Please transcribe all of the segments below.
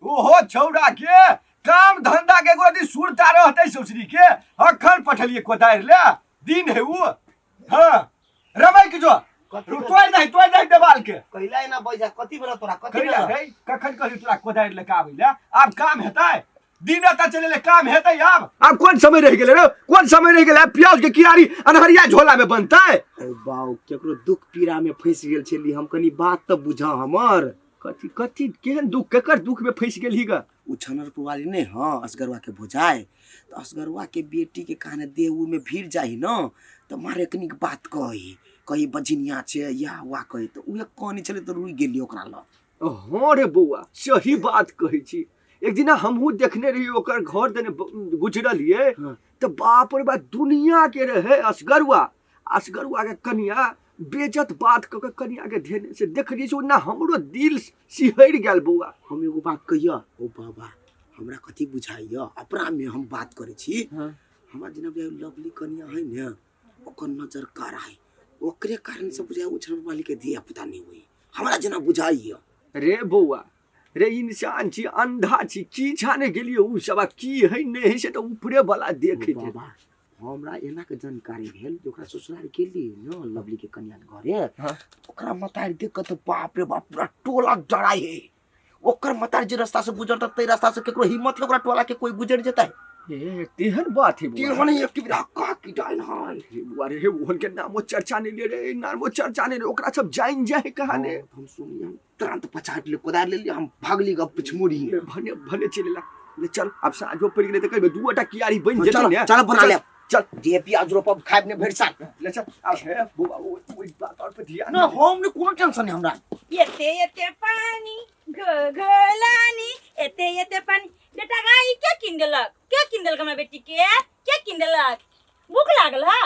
ओहो छौड़ा के काम धंधा के गोदी सुरता रहते सोचरी के अखन पठलिए कोदार ले दिन है वो। हां रमाई के जो तोय नहीं देवाल के कहिला ना बैजा कति बेला तोरा कति कहिला बेला गई कखन कहि तोरा कोदार ले का आबैला अब काम हेतै दिन त चले काम हेतै अब कौन समय रह गेले रे कौन समय रह गेले प्याज के किनारी अनहरिया झोला में बनतै। अरे बाऊ केकरो दुख पीड़ा में फंस गेल छली हम कनी बात त बुझा हमर कथी कथी केहन दुख केकर दुख में फंस गेली ग उ छनरपुर वाली ने हां असगरवा के बुझाए तो असगरवा के बेटी के काने देऊ में भीड़ जाही न तो मारे कनिक बात कही बजिनिया छे या वा कही तो उहे कहनी छले तो रुई गेली ओकरा ल। हां रे बौआ सही बात कहै छी एक दिन हमहू देखने रही ओकर घर देने गुजरलिए तो बाप रे बाप दुनिया के रहे असगरुआ के कनिया बेजत बात क के कनिया के धेने से देखली छ ना हमरो दिल सिहर गेल बौआ। हम एगो बात कहिया ओ बाबा हमरा कथी बुझाइया अपना में हम बात करे छी हमरा जना लवली कनिया है ने ओकर नजर कराई ओकरे कारण से बुझाय उछन वाली के दिया पता नहीं हुई हमरा जना बुझाइया। रे बौआ रे इंसान छी अंधा छी की जाने गेलिए उ सब की है नहीं है से तो ऊपरे वाला देखे छै। बाबा हमरा एना के जानकारी भेल जोकरा ससुराल गेली न लवली के कन्या घरे ओकरा मतारी देख के तो बाप रे बाप पूरा टोला डराई है ओकर मतारी जे रास्ता से गुजरता ते रास्ता से केकरो हिम्मत है ओकरा टोला के कोई गुजर जेतै ए तेहन बात है के होने एक टिबरा का की डाइन है अरे हे ओहन के नामो चर्चा नहीं ले रे नामो चर्चा नहीं रे ओकरा सब जाइन जाए कहाने हम सुनिए तुरंत पछाट ले कोदार ले हम भागली गप पिछमुड़ी भने भने चलेला ले चल अब साजो पड़ गेले त कहबे दुटा कियारी बन जेतै ने चल बना ले चल जे प्याज रोपब खाइब ने भेट साथ ले चल अब हे बुआ ओइ बात और पे ध्यान ना हम ने कोनो टेंशन नहीं हमरा एते पानी घलानी एते पानी बेटा गाय क्या किंदलक हमरा बेटी के क्या किंदलक भूख लागल है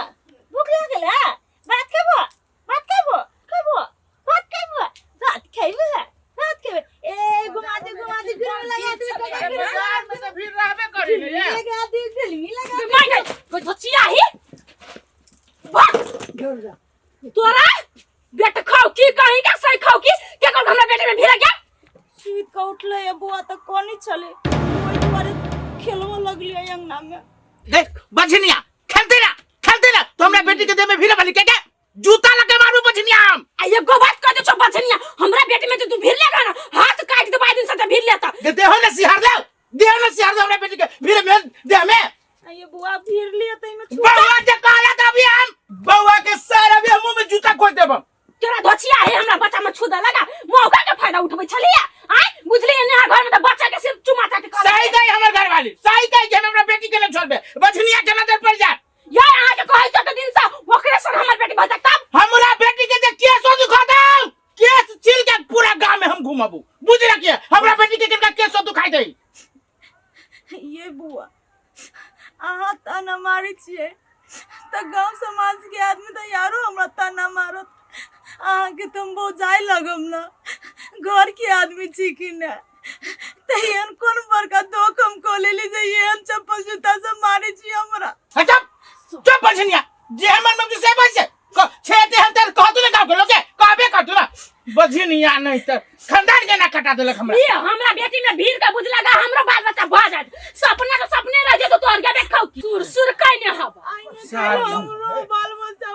भात खाबो भात खाइबो ए घुमा दे लगा दे बाजार में तो भीड़ रहबे करी ने लगा दे फिल्मी लगा दे माय कोई धचिया है भाग तोरा बेटा खाओ की कहीं का सही खाओ की के कर हमरा बेटे में भीड़ गया सीट का उठले ये बुआ त कोनी चले कोई तुम्हारे खेलवा लगली है अंगना में देख बजनिया खेलते ना तो हमरा बेटी के दे में भीड़ वाली के जूता लगे मारू बजनिया हम ये गो बात कर दे छो बजनिया हमरा बेटी में तो तू भीड़ लगा ना हाथ काट दे 5 दिन से भीड़ लेता दे हो ना सिहार दे हमरा बेटी के भीड़ में दे में ये बुआ भीड़ लेते में बउआ जे कहला त अभी हम बउआ के सर अभी मुंह में जूता खोल देब तोरा धचिया है हमरा बच्चा में छुदा लगा मौका के फायदा उठबै छलिया आय बुझलिए ने घर में तो बच्चा के सिर्फ चुमा चाटी कर सही गई हमर घर वाली सही गई जे हमरा बेटी के ले छोड़बे बजनिया के नजर पड़ जा यार आ के कहै छ त दिन से ओकरे संग हमर बेटी भजा तब हमरा बेटी के जे केस दुखा दे केस छिल के पूरा गांव में हम घुमाबू बुझ रखिए हमरा बेटी के किनका केस दुखाई दे ये बुआ आहा तना मारे छिए त गांव समाज के आदमी त यारो हमरा तना मारत आहा के तुम बहुत जाय लगम ना घर के आदमी छी कि ना तयन कोन बरका दो कम को ले ले जाइए हम चप्पल जूता से मारे छी हमरा चुप बजनिया जे हमर मम्मी से बस छेते हम तर कहतु ना गांव के लोग कहबे करतु ना बजनिया नहीं त खानदान के ना कटा देलक हमरा ये हमरा बेटी में भीड़ का बुझ लगा हमरो बाल बच्चा भ जात सपना तो सपने रह जे तो तोर के देखाऊ सुर काई ने हवा हमरो बाल बच्चा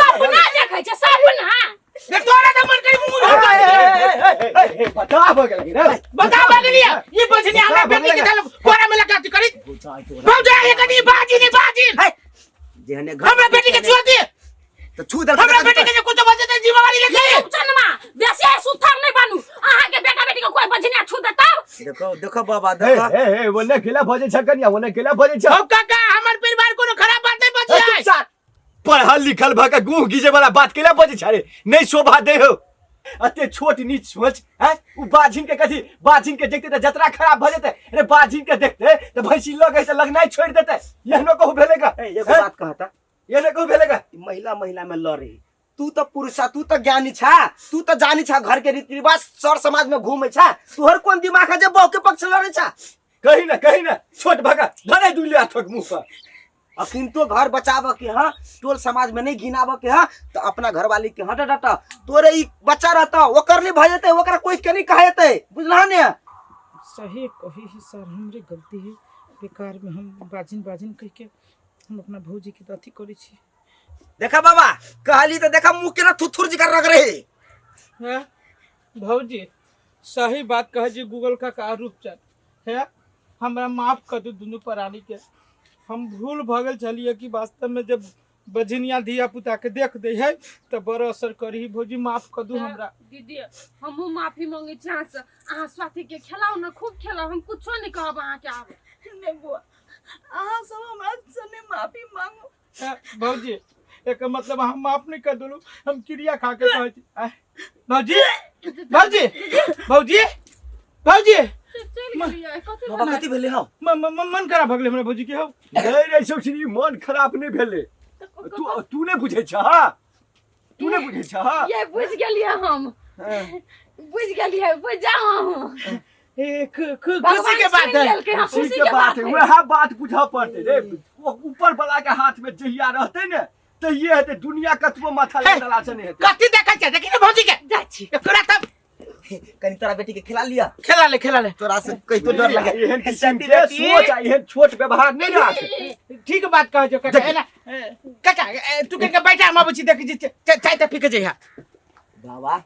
सपना देखै छ सपना ये तोरा त मन करी मुंह बता बगल रे बता बगलिया ये बजनिया हमरा बेटी के दल कोरा में लगाती करी पहुंचा ये कदी बाजी जेहने हमरा बेटी के छू दे तो छू दे हमरा बेटी के कुछ बजते जीवावाली लेके चनमा बेसी सुथर नहीं बनू आहा के बेटा बेटी को कोई बजनिया छू देता देखो बाबा देखो ए ओने केला भजे छ कनिया ओने केला भजे छ हो काका हमर परिवार कोनो खराब बात नहीं बजिया पढ़ल लिखल भका गुह गिजे वाला बात केला बजे छ रे नहीं शोभा दे हो अते छोट नीच सोच है उ बाजिन के कथी बाजिन के देखते त जतरा खराब भ जते अरे बाजिन के देखते त भैंसी लगे त लगनाई छोड़ देते यहनो कहू भेलेगा एगो बात कहता ये ने कहू भेलेगा महिला में लड़े तू तो पुरुषा तू तो ज्ञानी छा तू तो जानी छा घर के रीति रिवाज सर समाज में घूमे छा तोहर कोन दिमाग है जे बहु के पक्ष लड़े छा कहीं ना छोट भगा धरे दुलिया थक मुंह पर अखिन तो घर बचाव के हां टोल समाज में नहीं घिनाव के हां तो अपना घर वाली के हट डट तोरे ई बच्चा रहता ओकर नहीं भ जते ओकरा कोई के नहीं कहते बुझला ने सही कही है सर, हमरे गलती है। बेकार में हम बाजिन बाजिन कह के हम अपना भौजी की अथी करी छी। देखा बाबा कहली तो देखा मुंह केना थुथुर जी कर रख रहे है भौजी सही बात कहे जी। गूगल का रूप चल है, हमरा माफ कर दो दोनों प्राणी के। हम भूल भगल चलिए कि वास्तव में जब बजनिया धिया पुता के देख दे है तो बड़ा असर करी। भौजी माफ कर दू हमरा। दीदी हमहू माफी मांगे छी अहाँ से। अहाँ स्वाति के खिलाओ ना, खूब खिलाओ, हम कुछो नहीं कहब अहाँ के आबे। नहीं बुआ, अहाँ सब हमरा से माफी मांगो। भौजी एक मतलब हम माफ नहीं कर दलू, हम क्रिया खा के कहे छी। भौजी भौजी भौजी भौजी बाबा कथी भेले हो? मन खराब भगले हमरा भौजी के हो। नहीं सब श्री मन खराब नहीं भेले। तू ने बुझे छा, तू ने बुझे छा। ये बुझ गेलिए हम, बुझ गेलिए, बुझ जाओ। खुशी के बात है, खुशी के बात है। वह बात बुझा पड़ते रे। वो ऊपर वाला के हाथ में जहिया रहते ने तो ये है दुनिया कतबो माथा लगा से नहीं है। कथी देखा क्या देखी ना भौजी के जा छी एकरा तब कनी तोरा बेटी के खिला लिया। खेला ले तोरा से कहीं तो डर लगे। एहन किस्म के सोच आ एहन छोट व्यवहार नहीं रखे। ठीक बात कह जो काका है ना। काका तू के बैठा हम बुची देख जी चाय त पी के जइहा। बाबा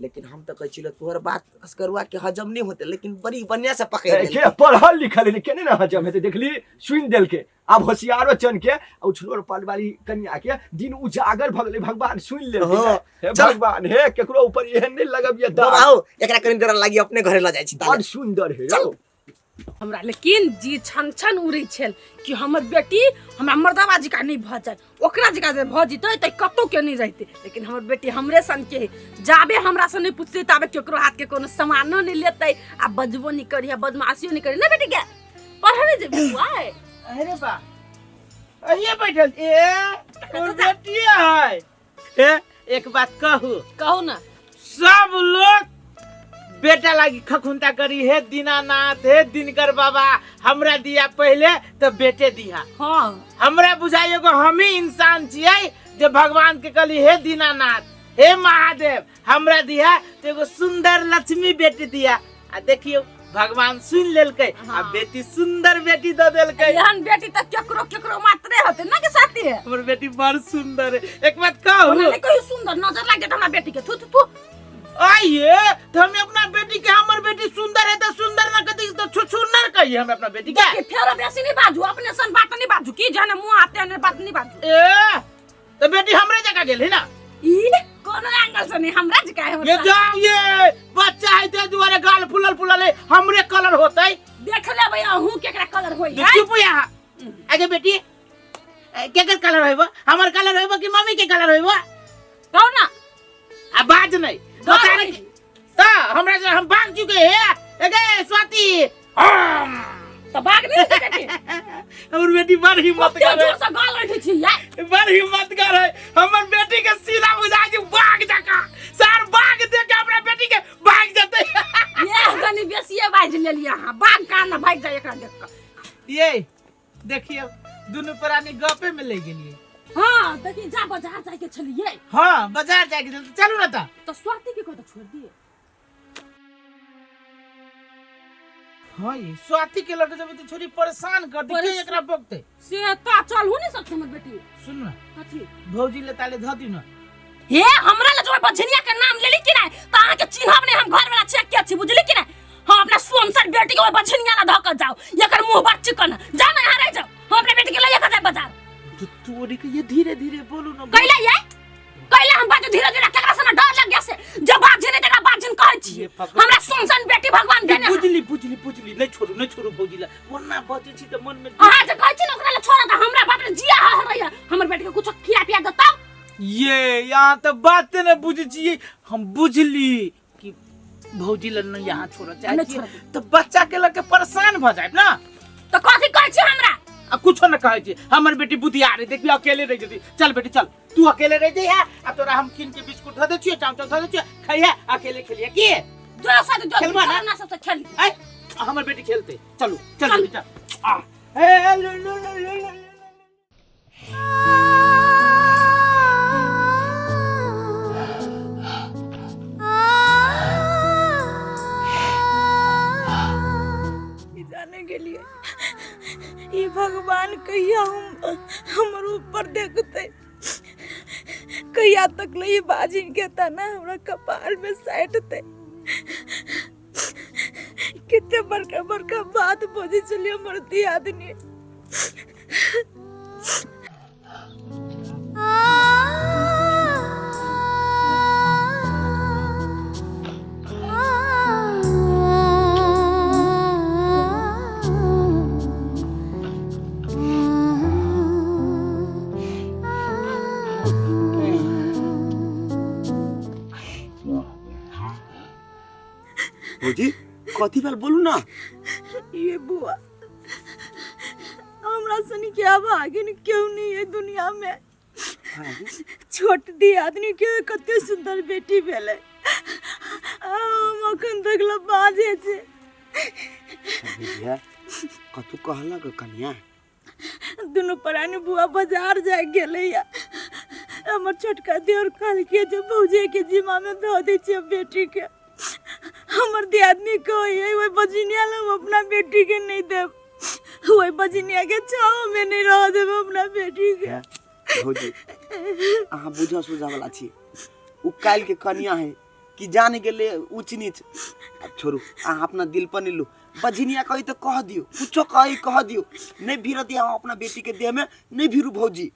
लेकिन हम तो कह छिलो तोहर बात असकरुआ के हजम नहीं होते, लेकिन बड़ी बढ़िया से पकड़ ले के पढ़ल लिखल है केने ना हजम हेते। देखली सुन देल के अब होशियारो चन के उछलोर पाल वाली कन्या के दिन उजागर भगले भगवान सुन ले। हे भगवान हे केकरो ऊपर एहन नहीं लगबिए दा। आओ एकरा कनी देर लागी अपने घरे ल जाय छी। बड़ सुंदर है। हमरा लेकिन जी छन छन उड़े छल कि हमर बेटी हमरा मर्दावा जी का नहीं भ जाए, ओकरा जगह जे भ जिते त कतो के नहीं रहते। लेकिन हमर बेटी हमरे सन के है, जाबे हमरा से नहीं पूछते तबे केकरो हाथ के कोनो सामानो नहीं लेते आ बजबो नहीं करी, बदमाशियो नहीं करी ना बेटी के पढ़े जे बुआ। अरे बा ये बैठल और बेटी है। ए एक बात कहू ना, सब लोग बेटा लागी खखुंता करी हे दीनानाथ हे दिनकर बाबा हमरा दिया पहले तो बेटे दिया। हां हमरा बुझाइयो को हम ही इंसान छियै जे भगवान के कहली हे दीनानाथ हे महादेव हमरा दिया तो एगो सुंदर लक्ष्मी बेटी दिया। आ देखियो भगवान सुन लेलकै। आ बेटी सुंदर बेटी द देलकै। एहन बेटी त केकरो केकरो मात्रे होते ना के साथी है। हमर बेटी बड़ सुंदर है। एक बात कहू नहीं कोई सुंदर नजर लागे हमरा बेटी के। थू थू आइए तो हमें अपना बेटी के हमर बेटी सुंदर है तो सुंदर ना कदी तो छुछुनर कहिए हम अपना बेटी के। फेर बेसी नहीं बाजू, अपने सन बात नहीं बाजू की जाने मुंह आते ने बात नहीं बाजू। ए तो बेटी हमरे जगह गेल है ना। ई कोनो एंगल से नहीं हमरा जगह है। ये जाओ ये बच्चा है ते दुआरे गाल फुलल फुलल है हमरे कलर होतै। देख ले भैया हूं केकरा कलर होई है। चुप यहाँ आगे बेटी केकर कलर होइबो? हमर कलर होइबो कि मम्मी के कलर होइबो? कहो ना आ बाज नहीं बता रे त हमरा से हम भाग चुके हैं। एगे स्वाति तो भाग नहीं बेटी। हमर बेटी बड़ हिम्मत कर जोर से गाल रखी छी यार। बड़ हिम्मत कर है। हमर बेटी के सीधा बुझा के भाग जाका सर भाग दे के अपना बेटी के भाग जते। ये गनी बेसिए बाज ले लिया। हां भाग का ना भाग जा एकरा देख के। ये देखिए दोनों प्राणी गपे में ले गेलिए। हां देखिए जा बाजार जाए के चलिए। हां बाजार जाए के चलू ना तो स्वाति के को तो छोड़ दिए। हां ये स्वाति के लगे जब तो छोरी परेशान कर दी के एकरा बकते से ता चल हो नहीं सकते हमर बेटी। सुन ना कथी भौजी ले ताले ध दी ना। हे हमरा ल जो बझनिया के नाम लेली कि नहीं त आहा के चिन्हब नहीं। हम घर वाला चेक के छी बुझली कि नहीं। हां अपना सोनसर बेटी के बझनिया ला धक जाओ। एकर मुंह बड़ चिकन जा ना यहां रह जाओ। हम अपने बेटी के ले के जाए बाजार। तो तोरी के ये धीरे धीरे बोलो ना। कैला ये कैला हम बात धीरे धीरे केकरा से ना डर लग गया से जब बात झने तेरा बात झन कहै छी। हमरा सोनसन बेटी भगवान देने। बुझली नहीं छोड़ू भौजी ला वरना बचे छी त मन में। हां जे कहै छी ना ओकरा ले छोड़ा द। हमरा बाप रे जिया ह रहिया हमर बेटी के कुछ खिया पिया दे तब। ये यहाँ तो बात न बुझ छी। हम बुझली कि भौजी ला न यहाँ छोड़ चाहिए तो बच्चा के लगे परेशान भ जाए ना। तो कथि कहै छी हमरा? आ कुछो न कहै छी। हमर बेटी बुधिया रे देखबी अकेले रह जती। चल बेटी चल तू अकेले रह जइहा। आ तोरा हम किन के बिस्कुट ध दे छी चावल ध दे छी खइहा अकेले खेलिए की जो साथ जो खेलबा ना सबसे खेल। ए हमर बेटी खेलते चलो चल बेटी चल। आ ए लो जाने के लिए ये भगवान कहिया हमर ऊपर देखते, कहिया तक ले बाजिन के तना हमरा कपाल में साटते। कितने बड़का बड़का बात बोझे चलिए हमर दियादनी। भौजी कथी बात बोलू ना। ये बुआ हमरा सनी क्या भागिन क्यों नहीं है दुनिया में। छोट दी आदमी के कते सुंदर बेटी भेले, हम अखन तक ल बाजे छे। भैया कतु कहला ग कन्या दोनों परानी बुआ बाजार जाए गेले या हमर छोटका देवर कल के जो भौजे के जिम्मा में धो दे छे बेटी के। हमर दियादनी को ये वो बजिनिया हम अपना बेटी के नहीं देब, वो बजिनिया के छाव में नहीं रह देब अपना बेटी के। भौजी अहाँ बुझा सुझा वाला छी, उ काल के कन्या है कि जाने के लिए ऊंच नीच। छोड़ू अहाँ अपना दिल पर नहीं लो, बजिनिया कही तो कह दियो, कुछो कह दियो, नहीं भीड़ दिया अपना बेटी के देह में नहीं भीरू भौजी।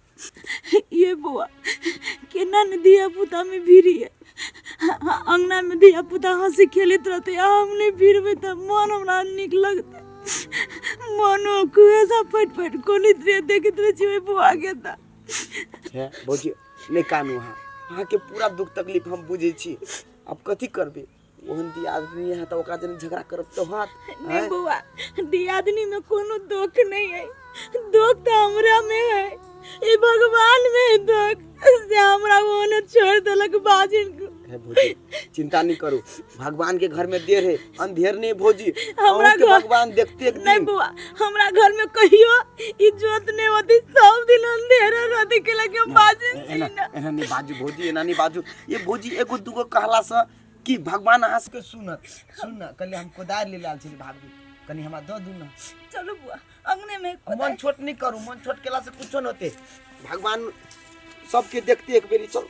ये बुआ केना न दिया पुता में भीरी है, अंगना में दिया पुता हंसी खेलत रहते, हम नहीं भीरबे त मन हमरा निक लगते। मनो कुएसा फट कोनी रे देखत रहे छी बुआ के ता है भौजी नहीं कानू। अहाँ के पूरा दुख तकलीफ हम बुझे छी, अब कथी करबे। ओहन दियादनी है तो ओकरा जन झगड़ा करब तो हाथ नहीं बुआ, दियादनी में कोनो दुख नहीं है, दुख तो हमरा में है, ये भगवान में है दुख से हमरा वो न छोड़ देलक बाजिन को। है भौजी चिंता नहीं करो, भगवान के घर में देर है अंधेर नहीं भौजी, हमरा के भगवान देखते एक दिन। नहीं बुआ हमरा घर में कहियो इज्जत नहीं होती, सब दिन अंधेर रहती के लगे बाजिन एना नहीं बाजू भौजी, एना नहीं बाजू। ये भौजी एगो दुगो कहला से कि भगवान आस के सुन कल हम कोदार ले लाल छी भाभी, कनी हमरा दो दू ना। चलो बुआ अंगने में मन छोट नहीं करू, मन छोट केला से कुछो न होते, भगवान सबके देखते एक बेरी। चल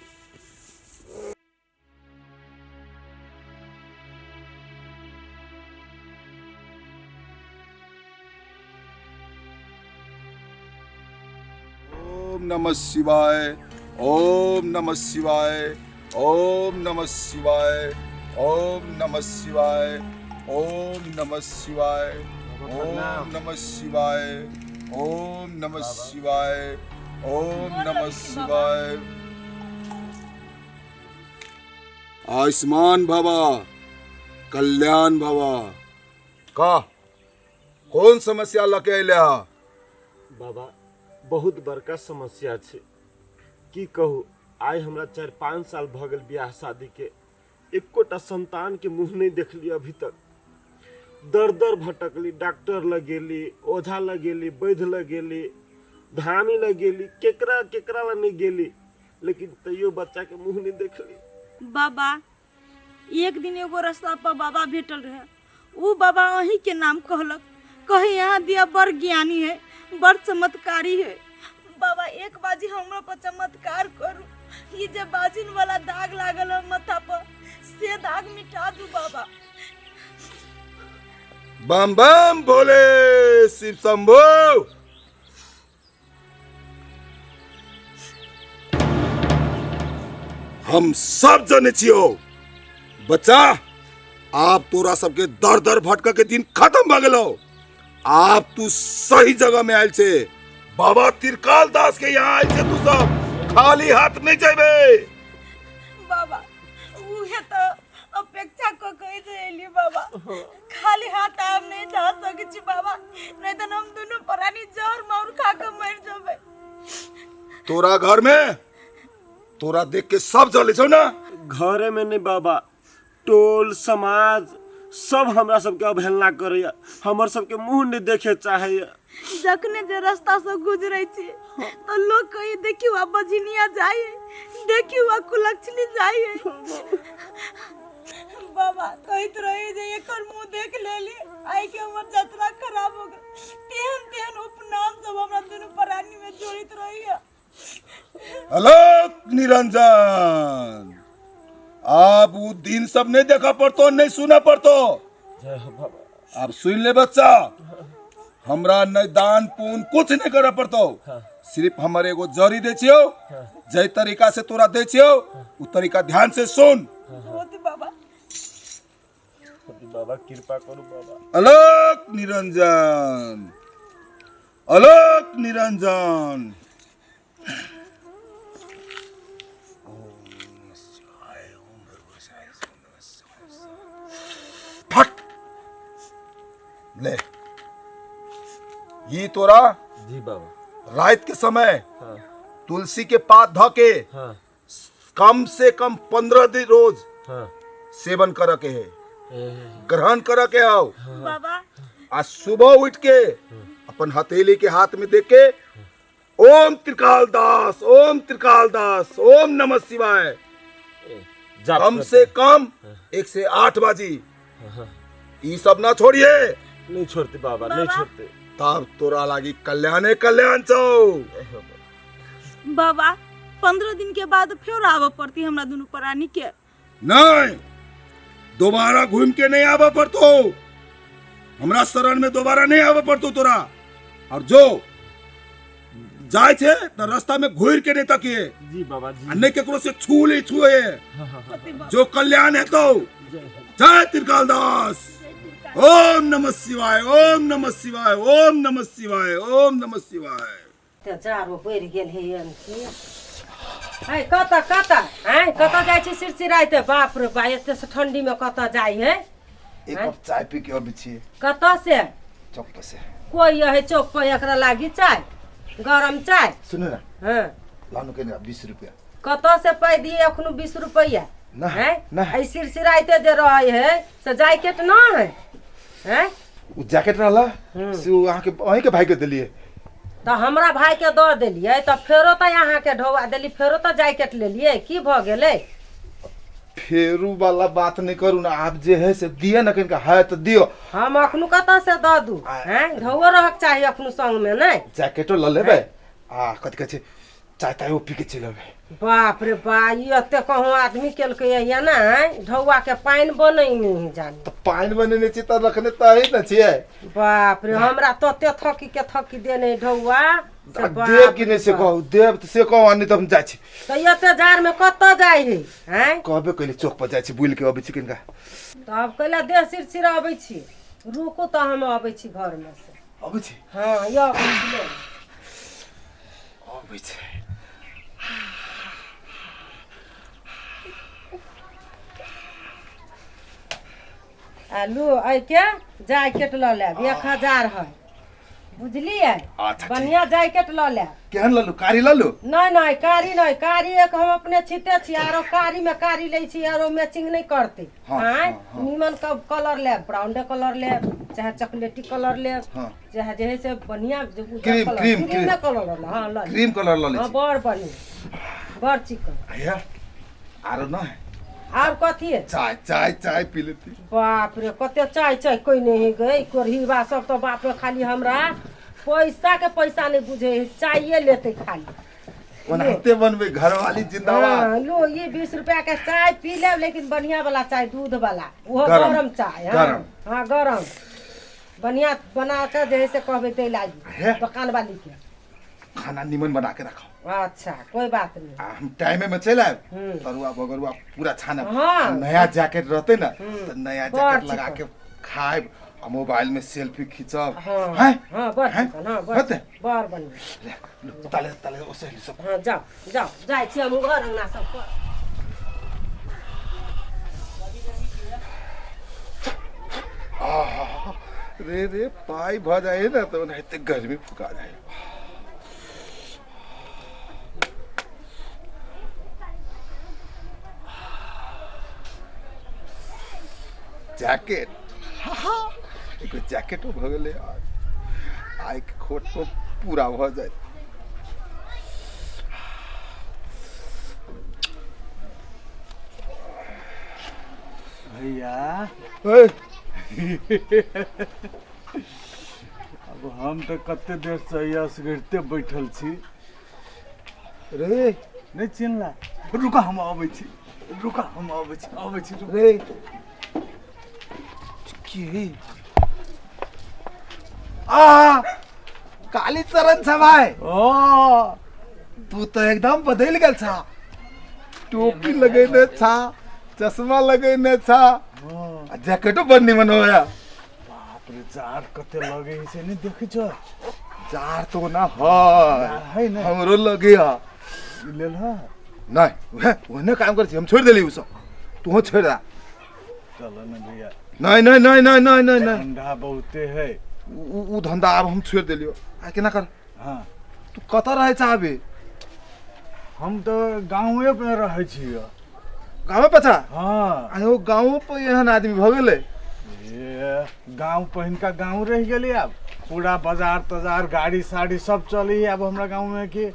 ओम नमः शिवाय, ओम नमः शिवाय, ओम नमः शिवाय, ओम नमः शिवाय, ओम नमः शिवाय, ओम नमः शिवाय, ओम नमः शिवाय, ओम नमः शिवाय। आयुष्मान भवा, कल्याण भवा। का कौन समस्या लके अइले हा? बाबा बहुत बड़का समस्या छे, की कहू। आइ हमरा 4-5 साल भ गेल बियाह शादी के, एकोटा संतान के मुंह नहीं देखली अभी तक। दर भटकली, डॉक्टर लगेली, ओझा लगेली, वैद्य लगेली, धामी लगेली, केकरा ला नहीं गेली, लेकिन तैयो बच्चा के मुंह नहीं देखली। बाबा एक दिन एगो रास्ता पर बाबा भेटल रहे, वो बाबा अही के नाम कहलक, कहे यहाँ दिया बड़ ज्ञानी है, बड़ चमत्कारी है। बाबा एक बाजी हमरो पर चमत्कार करू, ये जे बाजिन वाला दाग लागल है माथा पर, से दाग मिटा दू बाबा। बम बम भोले शिव शंभू। हम सब जाने छियो बच्चा, आप तोरा सबके दर भटका के दिन खत्म भ गेलो। आप तू सही जगह में आयल छे, बाबा त्रिकाल दास के यहाँ आयल छे, तू सब खाली हाथ नहीं जाबे। बाबा उहे तो अपेक्षा को कहि देली बाबा, खाली हाथ आप नहीं जा सके छी बाबा, नहीं तो हम दोनों परानी जहर मार खा के मर जाबे। तोरा घर में तोरा देख के सब जले छो ना। घरे में नहीं बाबा, टोल समाज सब हमरा सबके अवहेलना करैया, हमर सबके मुंह नहीं देखे चाहैया। जखने जे रास्ता से गुजरै छी तो लोग कहि देखियो आ बजिनिया जाए, देखियो आ कुलक्षणी जाए। बाबा कहत रही जे एकर मुंह देख लेली आई के हमर जतरा खराब हो गए तेहन तेहन उपनाम सब हमरा दुनु प्राणी में जोड़ित रही है। आलोक निरंजन, आप वो दिन सब नहीं देखा पड़तो, नहीं सुना पड़तो। जय हो बाबा। अब सुन ले बच्चा, हमरा नहीं दान पुण्य कुछ नहीं करे पड़तो। सिर्फ हमारे एगो जरी दे छियो, जय तरीका से तोरा दे छियो, उ तरीका ध्यान से सुन। होती बाबा बाबा कृपा करो बाबा। आलोक निरंजन, आलोक निरंजन। फट ले ये तोरा जी बाबा। रात के समय हाँ तुलसी के पात ध के हाँ कम से कम 15 दिन रोज हाँ सेवन कर के है, ए, ग्रहण कर के आओ। बाबा आज सुबह उठ के अपन हथेली के हाथ में देख के ओम त्रिकाल दास, ओम त्रिकाल दास, ओम नमः शिवाय ए, जाप कम करते। से कम 1 से 8 बाजी। ये सब ना छोड़िए, नहीं छोड़ते बाबा, नहीं छोड़ते। तब तोरा लागी कल्याणे कल्याण छौ। बाबा 15 दिन के बाद फिर आवे पड़ती हमरा दुनु प्राणी के। नहीं, दोबारा घूम के नहीं आवा पड़तो, हमरा शरण में दोबारा नहीं आवा पड़तो तोरा। और जो जाए छे तो रास्ता में घूर के नहीं तकिए, जी बाबा जी। अन्य केकरो से छू ले छुए, जो कल्याण है तो। जय त्रिकाल दास। ओम नमः शिवाय, ओम नमः शिवाय, ओम नमः शिवाय, ओम नमः शिवाय। ते जारो बढ़ि गेल हे एनकी है कत है कत जाइ छी सिरसिराइते। बाप रे बा एते से ठंडी में कत जाइ है। एक कप चाय पी के अबै छी कत से चौक पर से। कोई है चौक पर एकरा लागी चाय, गरम चाय। सुनु ना, हां लानु के 20 रुपया। कत से पाइ दिए अखनो 20 रुपया ना है ना ऐ सिरसिराइते जे रहे है से जैकेट ना है हैं। उ जैकेट रहला से उ अहाँ के अहीं के भाई के देलिए। तो हमरा भाई के दऽ देलिए तो फेरो तो यहाँ के ढौआ देली, फेरो तो जैकेट लेलिए, की भ गेलै। फेरू वाला बात नहीं करू ना, आप जे है से दिए ना, किनका है तो दियो। हम अखनो कत से दऽ दू हैं, ढौआ रहक चाहिए अखनो संग में नहीं। जैकेटो ल लेबै आ कथि कहै छै चाय ताय पी के चलि अबै। बाप रे बा ये एते कहूँ आदमी केलकै या ना ढौआ के पानि बनै नहीं जानी। तो पानी बनेने छी त रखने त है न छियै। बाप रे हमरा तते थकी देने ढौआ से देव कि नहीं से कहू, देव त से कहू अनि त हम जाइ छी। तो एते जार में कत जाइ है हैं। कहबे कइले चौक पर जाइ छी, बुल के अबै छी किनका। तो अब कहला देह सिरसिर अबै छी, रुकू तो हम अबै छी घर में से। अबै छी हां यो अबै छी। अबै छी। आलू आई के जैकेट ल लेब 1000 है बुझलिए। अच्छा, बढ़िया जैकेट ल लेब। केहन लल्लू, कारी लल्लू। नहीं कारी एक हम अपने छिटे छी, आरो कारी में कारी ले छी, आरो मैचिंग नहीं करते। हाँ, हाँ, हाँ, हाँ। नीमन का कलर लेब, ब्राउन कलर लेब, चाहे चॉकलेटी कलर लेब, हाँ। चाहे जे है से बढ़िया क्रीम कलर हां ल क्रीम कलर ल ले हां छी। बड़ बढ़िया बड़ चिकन। भैया आरो ना है और कथी है चाय चाय चाय पी लेती। बाप रे कते चाय कोई नहीं गई कोरहीबा सब तो बाप रे खाली हमरा पैसा नहीं बुझे है, चाहिए लेते खाली। बनाते बनबे घरवाली जिंदाबाद। हाँ, लो ये 20 रुपया का चाय पी ले, लेकिन बढ़िया वाला चाय दूध वाला, वो गरम, गरम चाय। गरम। हाँ गरम बढ़िया बना कर जैसे कहबे ते लागी है? दुकान वाली के। खाना निमन बना के रखो। अच्छा कोई बात नहीं। हम टाइम में चल आए, हम्म। तरुआ बगरुआ पूरा छाना। हाँ। नया जैकेट रहते ना हम्म। तो नया बड़ जैकेट लगा चिकन। के खाए, मोबाइल में सेल्फी खींचब। हाँ हैं? हाँ बड़ हैं? चिकन, हाँ बड़ होते? चिकन, बड़ बढ़िया। ले, लो, ताले ताले ओसे सब। हाँ जाओ जाए छी हम घर अंगना सब पर। रे रे पाई भ जाए ना तो नहीं तो गर्मी फुका जाए। जैकेट एक जैकेट भ गेले आज आइ के खोट तो पूरा भ जाए। भैया ओए, अब हम तो कते देर से यहाँ असगरते बैठल छी रे नहीं चिन्हला रुका हम आबै छी रुका हम आबै छी रुका। रे की आ काली चरण छ भाई। ओ तू तो एकदम बदल गेल छा। टोपी लगेने छा, चश्मा लगेने छा, आ जैकेटो बड़ निमन होया। बाप रे जार कते लगे से नहीं देखे छ जार तो ना है ना हमरो लगे हा लेल ह नहीं वह काम कर छी हम छोड़ देली उ सब तू छोड़ दा। चलो ना भैया नहीं नहीं नहीं नहीं नहीं नहीं नहीं ठंडा बहुते है उ धंधा अब हम छोड़ देलियो आ केना कर। हाँ तू कता रहे छा अभी। हम तो गाँवे पे रहे छी गाँव पे छा। हाँ आयो गाँव पे एहन आदमी भ गेले। ये गाँव पहिन का गाँव रह गेली अब पूरा बाजार तजार गाड़ी साड़ी सब चली अब हमरा गाँव में की।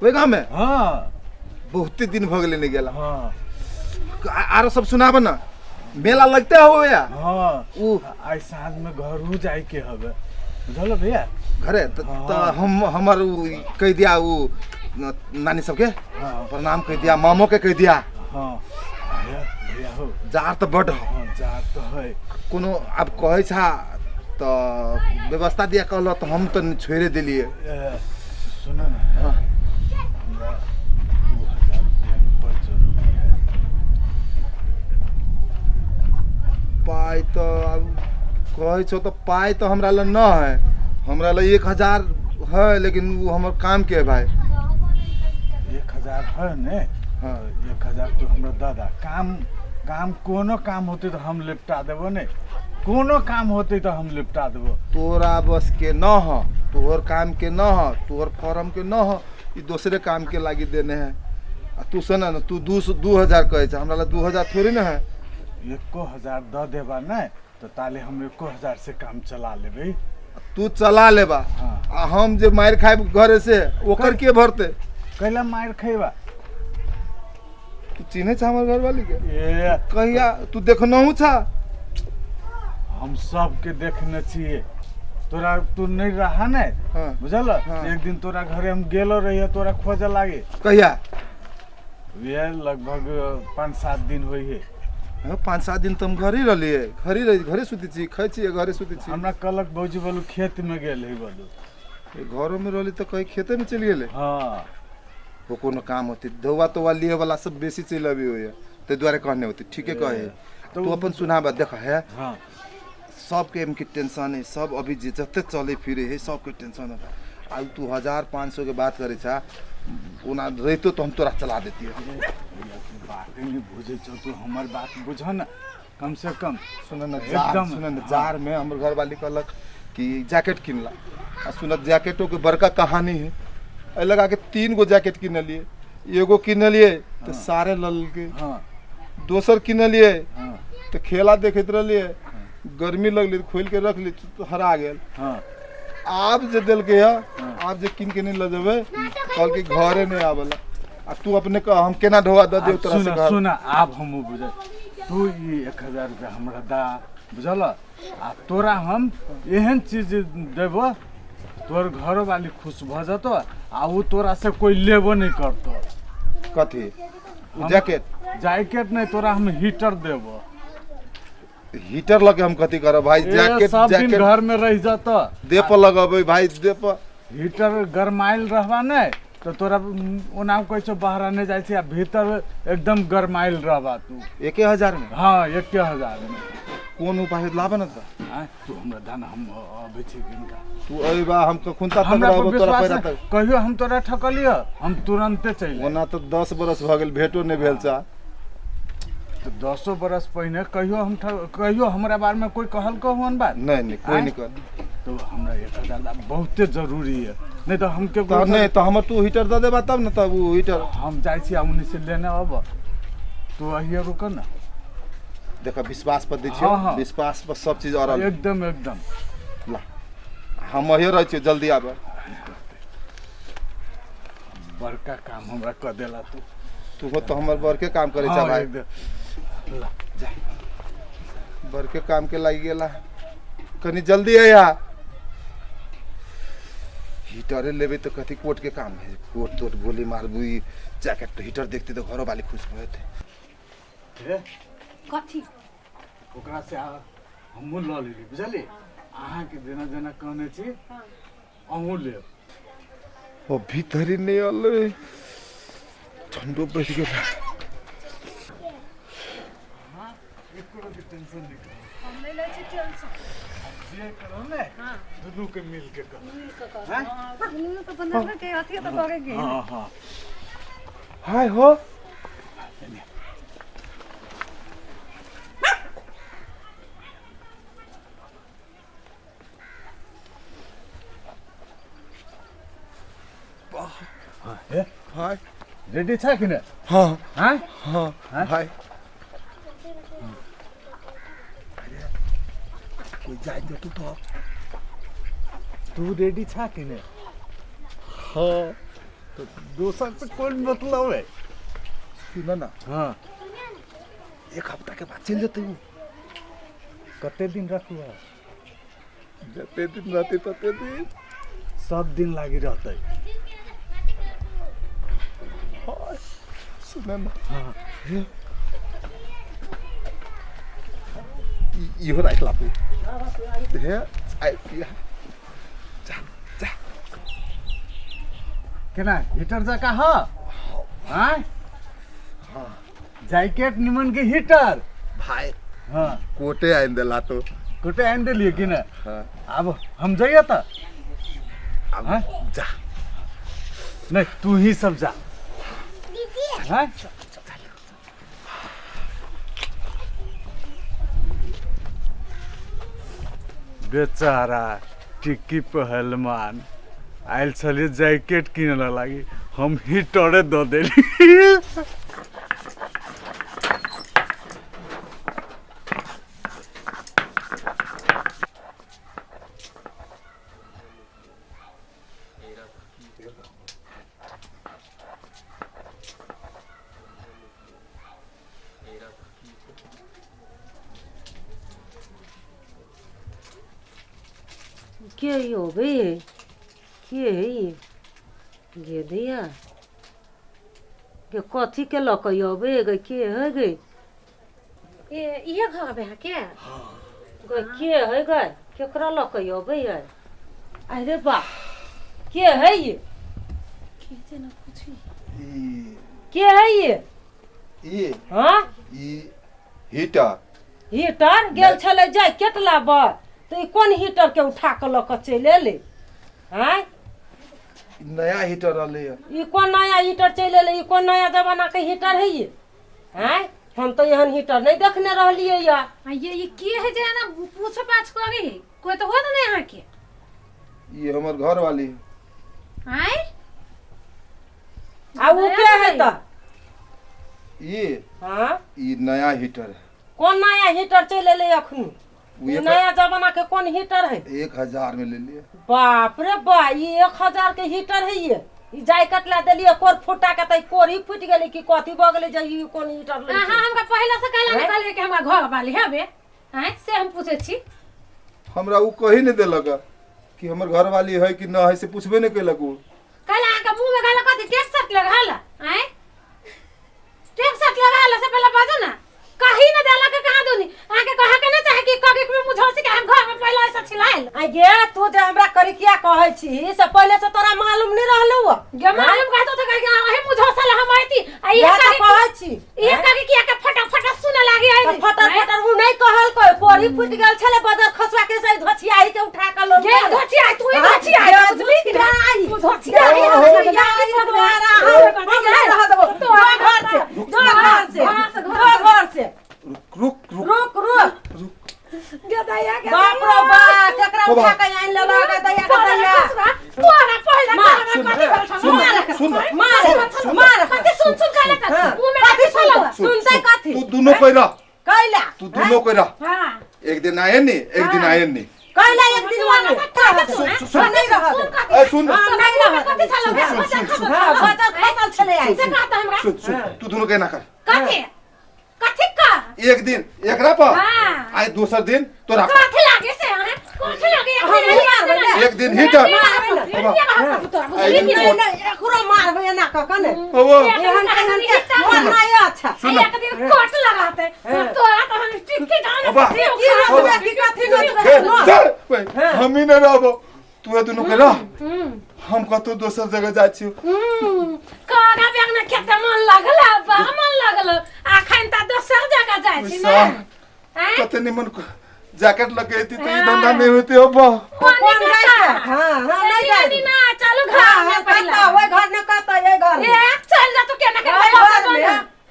वे गाँव में हाँ बहुते दिन भ गेले नहीं गेला। हाँ आरो सब सुनाब ना मेला लगते हो या। हाँ उ आज साँझ में घर जाए के हवे बुझल भैया। घरे त हम हमर उ कह दिया उ नानी सबके हाँ प्रणाम कह दिया मामो के कह दिया। हाँ भैया भैया हो जार तो बड़ हो हाँ जार तो है कोनो अब कहे छा तो व्यवस्था दिया कहलो तो हम तो छोड़े दिलिए। सुनो ना हाँ। हमरा 2000 रुपया बड़ जरूरी है। पाई तो अब कहे छो तो पाई तो हमरा ल न है। हमरा ल 1000 है लेकिन वो हमर काम के है भाई। 1000 है ने हाँ 1000 तो हमरा दादा काम काम कोनो काम होते तो हम लिपटा देबो ने कोनो काम होते तो हम लिपटा देबो। तोरा बस के न हो तोहर काम के न हो तोहर फॉर्म के न हो ई दूसरे काम के लागी देने हैं। आ तू सुना ना तू 2000 कहे छ हमरा ल 2000 थोड़ी ना है। 1000 द देबा ने तो ताले हम 1000 से काम चला लेबे। तू चला लेबा हाँ आ हम जे मार खाए घरे से ओकर के भरते। कैला मार खैबा तू चिन्हे छ हमर घर वाली के ए कहिया तू देखनहु छ। हम सब के देखने छिए तोरा तू नहीं रहा ने हाँ बुझल हाँ। एक दिन तोरा घरे हम गेलो रहिए तोरा खोजे लागे कहिया वे लगभग 5-7 दिन होई है। 5-7 दिन तुम घर ही रहलिए घरे सुती छी खाई छी घरे सुती छी। हमरा कलक भौजी बोलू खेत में गेल है बोलू घरों में रहली तो कहीं खेते में चल गेले। हाँ वो कोनो काम होती धोवा तोवा लिए वाला सब बेसी चल अभी हो ते द्वारे कहने होती ठीक है कहे तो तू अपन सुनाबा देख है हाँ सबके इनकी टेंशन है सब अभी जते चले फिरे है सबके टेंशन है। आज तू 1500 के बात करे छा ओना रहतो तो हम तोरा चला देती है। बात नहीं बुझे छो तू हमर बात बुझ ना कम से कम सुन न एकदम। सुन न जार में हमर घर वाली कहलक कि जैकेट किनला आ सुन जैकेटों के बड़का कहानी है। ए लगा के 3 गो जैकेट किनलिए एगो किनलिए तो सारे लल के हाँ दोसर किनलिए हाँ तो खेला देखत रहलिए गर्मी लगली तो खोल के रख ली तो हरा गेल। हाँ आप जे दिल के है आप जे किन के नहीं ल जेबे कल के घरे नहीं आवेला आ तू अपने कह हम केना ढोआ द देव तोरा से सुना घर। सुना आप हम बुझे तू ये 1000 रुपया हमरा दा बुझल आ तोरा हम एहन चीज देबो तोर घर वाली खुश भ जतो आ वो तोरा से कोई लेबो नहीं करतो। कथी हम- जैकेट जैकेट नहीं तोरा हम हीटर देबो। हीटर लगे हम कथी करब भाई ए, जैकेट सब दिन जैकेट घर में रह जातो दे पर लगबै भाई दे पर हीटर गरमाइल रहबा नहीं तो तोरा ओना कहै छो बाहर आने जाइ छै आ भीतर एकदम गरमाइल रहबा तू। 1000 में हाँ 1000 में कौन उपाय लाभ न था आय, तू हमरा दाना हम अबै छी किनका तू अइबा हम खुनता तक हमरा पर रहब तोरा विश्वास पैरा नहीं। तक कहियो हम तोरा ठकलियो हम तुरंते चलि ओना तो 10 बरस भ गेल भेटो नहीं भेल चा। तो 10 बरस पहिने कहियो हमरा बारे में कोई कहल कहन बात नहीं नहीं कोई आय? नहीं कर तो हमरा 1000 दा बहुते जरूरी है नहीं तो हमके तो नहीं तो हम तू हीटर दे देबा तब न तब वो हीटर हम जाइ छी उन्हीं से लेने अब तू अहिए रुक ना देखा विश्वास पर दै छियो हाँ, हाँ। विश्वास पर सब चीज अरल एकदम एकदम ला हम अहिए रह छियो जल्दी आबे बड़का काम हमरा क देला तू तू हो तो हमर बर के काम करे छा हाँ, भाई एकदम। ला, बड़के काम के लगी गेला कनी जल्दी है यार हीटरे लेबे तो कथी कोट के काम है कोट तोट गोली मारबू जैकेट तो हीटर देखते तो घरों वाली खुश हुए थे कथी ओकरा से हमहूँ लऽ लेली बुझलिए अहाँके जेना जेना कहने छी अहूँ लेब ओ भीतरी नहीं आले ठंडो बढ़ गया टेंशन नहीं करो हम नहीं लै छी टेंशन जे करो ने दुनू के मिल के करो हैं दुनू तो बनबे के अथी तो करेंगे हाँ हाँ हाय हो हाय रेडी छ कि न हाँ हाँ हाँ हाय कोई जाएंगे तू तो तू रेडी छ कि न हाँ तो दोसर से कोई मतलब है सुना ना हाँ एक हफ्ता के बाद चल जाते हूँ कते दिन रखू जते दिन रहते तते दिन सब दिन लागी रहते सुना ना हाँ इहो राख ला तू हे आई पिया जा केना हीटर जका ह हाँ हाँ जैकेट निमन के हीटर भाई हाँ कोटे आइन देला तो कोटे आइन देलिए कि न हाँ अब हम जाइए त अब हाँ? जा नहीं तू ही सब जा हाँ? बेचारा टिक्की पहलवान आयल छलिए जैकेट किने लागी हम हीटरे दऽ देली के हो बे के है ये गे दैया के कथी के लक बे गे के है गे ये घर में है क्या गे के है गे केकरा लक बे है अरे बा के है ये खींचे ना कुछ के है ये हाँ हीटर हीटर गेल छले जैकेट लाबऽ तो ई कोन हीटर के उठा के लक चलि एले हैं नया हीटर रहले ई कोन नया हीटर चलि एले ई कोन नया जमाना के हीटर है ये हैं हम तो एहन हीटर नहीं देखने रहलिए या ये के है जे ना पूछो पाछ करे कोई तो होत नहीं यहाँ के ये हमर घर वाली आय आ वो के है त ये हां ये नया हीटर है कौन नया हीटर चलि एले अखनी वो ई एक- नया जमाना के कौन हीटर है 1000 में ले लिए बाप रे बा ये 1000 के हीटर है ये ई जैकेट ला देलिए कोर फुटा के तई कोरी फुट गेले कि कथी भ गेले जे ई कोन हीटर ले हां हमका पहले से कहला निकाल के हमरा घर वाली है बे हैं से हम पूछे छी हमरा वो कही नहीं देलक कि हमर घर वाली है कि ना है से पूछबे नहीं केलक वो कहला के मुंह में कहला कथी टेप शर्ट लगाला हैं टेप शर्ट लगाला से पहले बाजो ना कहीं न देला के कहां दोनी आके कहा के ना चाहे कि कगे में मुझौसी के हम घर में पहले ऐसा छिलाइल आ गे तू जे हमरा करी किया कहै छी से पहले से तोरा मालूम नहीं रहलौ गे मालूम कहतो तो कह अहे मुझौसल हम आईती आ ये तो कहै छी ये कगे किया के फटा सुने लागी आई फटर फटर उ नहीं कहल कोई कोरी फुट गेल छले बजर खसवा के से धोछियाई के उठा के लो गे धोची आई तू धोची आई बुझली कि आई तू धोची आई दोबारा हम नहीं रह देबो तो घर से घर से रुक रुक गे दया के बाप रे बाप केकरा उठा के आइन ले लगा दया के दया तोरा पहले सुन मार कथी सुन कहले का मुंह में कथी चला सुनते कथी तू दोनों कोइरा कैला तू दोनों कोइरा हां एक दिन आए नहीं एक दिन आए नहीं कैला एक दिन वाले सुन नहीं रह ए सुन नहीं रहा कथी चला हां बजर खसल छले आई से कहता हमरा सुन तू दोनों के ना कर कथी का एक दिन एकरा पर हां आए दूसर दिन तोरा काथे लागे से हैं काथे लागे एक दिन ही कर एकरो मारबे ना कने वो एहन एहन के मन नहीं अच्छा एक दिन कोट लगाते तोरा तो हम टिकट अबा हम ही न रहबो तू दुनू के रह हम कतो दोसर जगह जाइ छी काना बेग में खेत मन लागल बा मन लागल आखन त दोसर जगह जाय छी ना कते निमन जैकेट लगे थी तो ये धंधा नहीं होती हो बा कौन जाए हां हां नहीं जाए ना चलो घर में कहता ओए घर न कहता ये घर ए चल जा तू केना के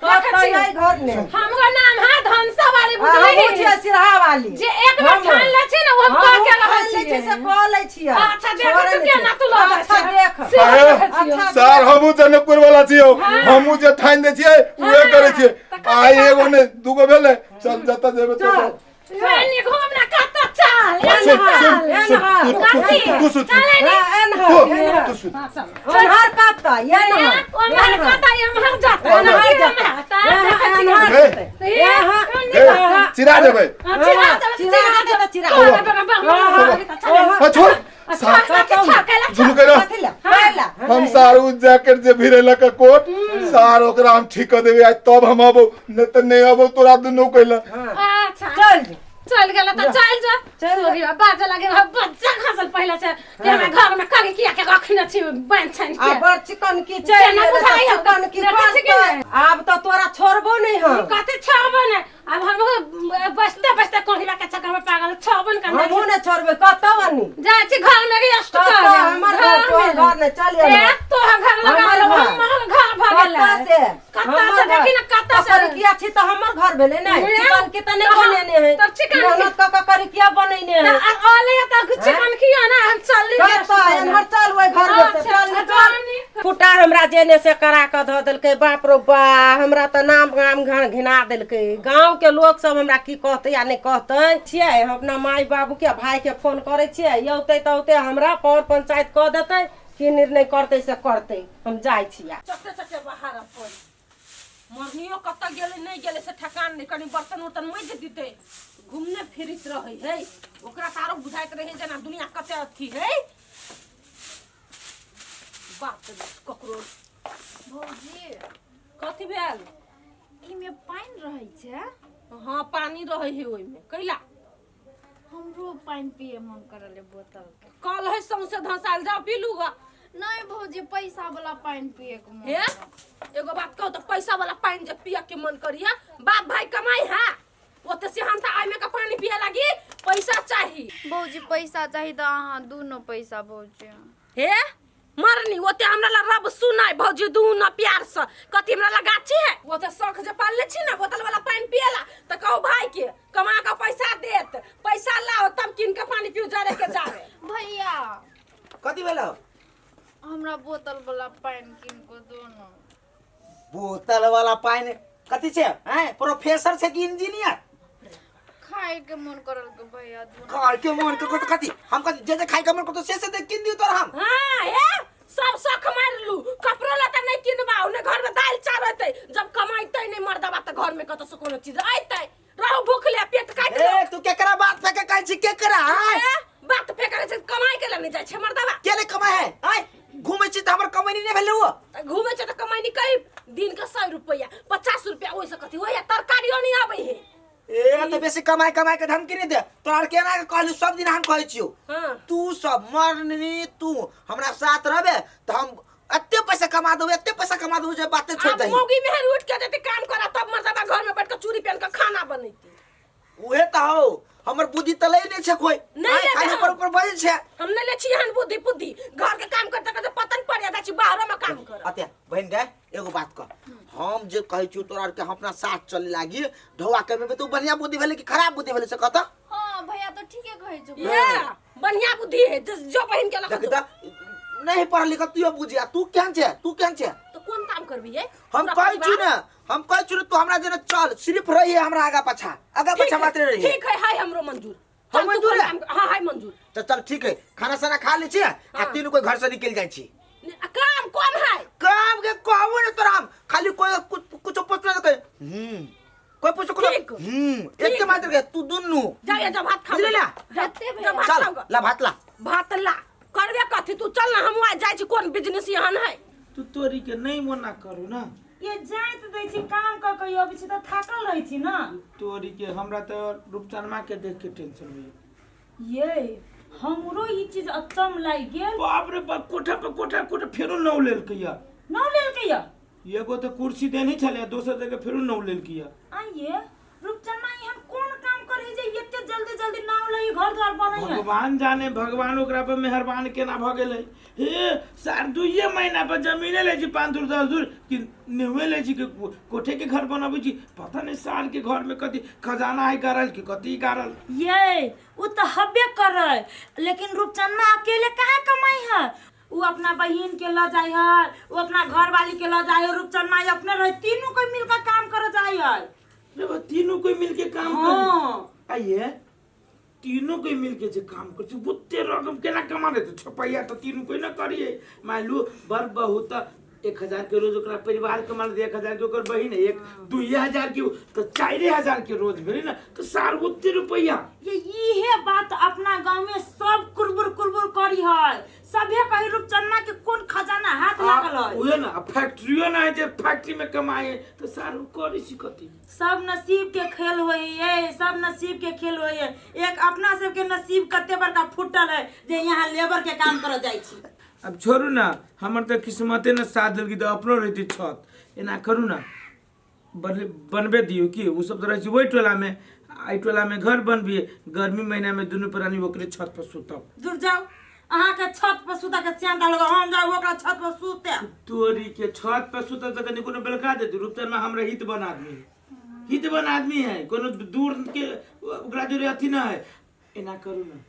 कहता ये घर में हमरो नाम है धनसा वाली हम पूछिए सिरहा वाली जे एक बार ठान ले छी ना वो कह के रहल छी से कह ले छियै अच्छा देख तू केना तू लग अच्छा देख सर हमू जनकपुर वाला छियो हमू जे ठान दे छियै उहे करे छियै आइ एगो ने दूगो भेले चल जता जेबे तो ट्रेन घूमना कत चल तू सुन तू सुन ओनहर कहता ये ना ओनहर कहता ये महर जाता चिरा देबे छोड़ सुन के हम सारू जैकेट जे भिरेला का कोट सार ओकरा हम ठीक कर देबे आज तब हम आबो न त नहीं आबो तोरा दुनू कइला चल चल गेला त चल जा चल बाजा लागे बच्चा खसल पहले से कि हमरा घर में करी किया के रखने छी बन छन के अब चिकन की चल चिकन की अब तो तोरा छोड़बो नहीं हम कते छबो ने अब हम बसते बसते कोहिला के चक्कर में पागल छबन का हमहु ने छोड़बे कतौ बनी जाय छी घर में गेस्ट कर हमर घर ने चल ए तो घर लगा लो हमर घर भगेला कत्ता से देखी ना कत्ता से किया छी तो हमर घर भेले नहीं चिकन के त नहीं बनेने है तब चिकन मेहनत क करी किया बनैने है आले त चिकन किया ना हम चल कत्ता एनहर चल ओए घर में चल फुटा हमरा जेने से करा के ध देलकै बाप रो बा हमरा त नाम गाम घर घिना देलकै गांव के लोग सब हमरा की कहते या नहीं कहते छियै हम अपना माई बाबू के भाई के फोन करे छियै औते त औते हमरा पौर पंचायत कह देतै की निर्णय करते से करते हम जाय छियै चक्के चक्के बाहर अपन मरनियो कत गेले नहीं गेले से ठकान नहीं कनी बर्तन उर्तन मज दिते घूमने फिरित रहे है ओकरा तारो बुझाइत रहे जना दुनिया कते अथी है बात ककरो भौजी कथी भेल इमे पानी रहै छै हां पानी रहे है ओइ में कैला हमरो पानी पिए मन करले बोतल के कल है सौसे धसाल जा पी लूगा नहीं भौजी पैसा वाला पानी पिए के मन हे एगो बात कहू तो पैसा वाला पानी जब पिए के मन करिया बाप भाई कमाई है ओते से हम त आइ में का पानी पिए लागी पैसा चाहिए भौजी पैसा चाहिए त अहाँ दुनो पैसा भौजी हे मरनी ओते हमरा ला रब सुनाई भौजी दुनो प्यार से कथि हमरा ला गाछी है ओते शौक जे पाल ले छी ना बोतल वाला पानी पिएला त कहू भाई के कमा के पैसा देत पैसा लाओ तब किन के पानी पियो जारे के जावे भैया कथी भेलो हमरा बोतल वाला पानी किन को दो न बोतल वाला पानी कथी छै हैं प्रोफेसर छै कि इंजीनियर खाए के मन करल के भैया दो खाए के मन को कथी हम कथी जे खाए के मन को तो से दे किन दियो तोर हम हां हे सब शौक मार लू कपड़ा लता नहीं किनबा ओने घर में दाल चार रहते जब कमाइते नहीं मर्दबा त घर में कत से कोनो चीज आइते रहू भूखले पेट काट ए तू केकरा बात फेके कहै छी केकरा बात फेके से कमाई के नहीं जाय छै मर्दबा केले कमाई है आय घूमे छी त हमर कमाई नहीं भेले हो घूमे छ त कमाई नहीं कई दिन का 100 रुपया 50 रुपया ओइ से कथि होय तरकारियो नहीं आबै है ए त बेसी कमाई के धमकी नहीं दे तोर केना के कहलु सब दिन हम कहै छियो हां तू सब मरनी तू हमरा साथ रहबे त हम अत्ते पैसा कमा दो जे बातें छोड़ दही मोगी में उठ के देते काम करा तब मर्दबा घर में बैठ के चूड़ी पहन के खाना बनैती उहे त हो हमर बुद्धि त लै नै छै कोई नहीं खाली ऊपर बजै छै हम नै ले छी हन बुद्धि घर के काम करते करते पतन पड़ जाता छी बाहर में काम कर अते बहन गए एगो बात कह हम जे कहै छी तोरा के हम अपना साथ चले लागी ढौआ के में तो बढ़िया बुद्धि भेले कि खराब बुद्धि भेले से कहता हां भैया तो ठीके कहै छ ये बढ़िया बुद्धि है जो बहन के लगा देख नहीं पढ़ लिख तू बुझिया तू केहन छे तो कौन काम करबी है हम कहै छी तू हमरा जेना चल सिर्फ रही है हमरा आगा पाछा मात्र रही ठीक है हाय हमरो मंजूर हम मंजूर हां हाय मंजूर तो चल ठीक है खाना साना खा ले छी आ तीन कोई घर से निकल जाय छी काम कौन है काम के कहबो न तोरा हम खाली कोई कुछ पूछना तो कोई पूछो को ठीक। एक के मात्र के तू दुन्नु जा जा भात खा ले ला जा भात चल खाओ ला भात ला भात ला करबे कथी तू चल ना हम आ जाय छी कोन बिजनेस यहाँ है तू तोरी के नहीं मना करू ना ये जाय तो दै छी काम क के अभी से त थाकल रहै छी ना तोरी के हमरा तो रूपचनमा के देख के टेंशन होई ये हमरो ई चीज अत्तम लाग गेल बाप रे बाप कोठा पे कोठा फेरो नौ लेल के या न लेल के या एगो तो कुर्सी देनी छले दोसर जगह फेरो नौ लेल के या आइए रूपचन्ना ई हम कोन काम करही जे एते जल्दी जल्दी नाव लई घर द्वार बनई है भगवान जाने भगवान ओकरा पे मेहरबान केना भ गेलै हे सार दुइये महीना पर जमीने ले छी 5 दूर 10 दूर कि नेहुए ले छी कि कोठे के घर बनाबै छी पता नहीं साल के घर में कथी खजाना है करल कि कथी करल ये उ त हबे करे लेकिन रूपचन्ना अकेले कहाँ कमाई है उ अपना बहिन के ल जाय है उ अपना घर वाली के ल जाय है रूपचन्ना अपने रह तीनों कोई मिलकर काम कर जाय है रे तीनों कोई मिलके काम कर आइए तीनों कोई मिलके जे काम कर बुत्ते रकम केना कमा देते छपैया तो तीनों कोई ना करिए मान लो बर बहुत 1000 के रोज ओकरा परिवार कमा दे 1000 के ओकर बहिन है 2000 के तो 4000 के रोज भेली ना तो 60 रुपया ये बात अपना गांव में सब कुरबुर करी है सभे कही रूपचन्ना के कोन खजाना हाथ लागल है उहे ना फैक्ट्रियो ना है जे फैक्ट्री में कमाए तो सारू करी सिकती सब नसीब के खेल होय ये सब नसीब के खेल होय ये एक अपना सब के नसीब कते बड़का फुटल है जे यहाँ लेबर के काम कर जाय छी अब छोड़ू ना हमर तो किस्मते ना साथ देलकी तो अपनो रहती छत एना करू ना बनबे दियो कि उ सब तरह से वही टोला में आई टोला में घर बनबिए गर्मी महीना में दुनू प्राणी ओकरे छत पर सुतब दूर जाओ अहाँ के छत पर सुता के चांदा लगा हम जाओ ओकरा छत पर सुते तोरी के छत पर सुतब त कनी कोनो बेलका देती रूपचन में हमरा हित बन आदमी है कोनो दूर के ओकरा जोरे अथी ना है एना करू ना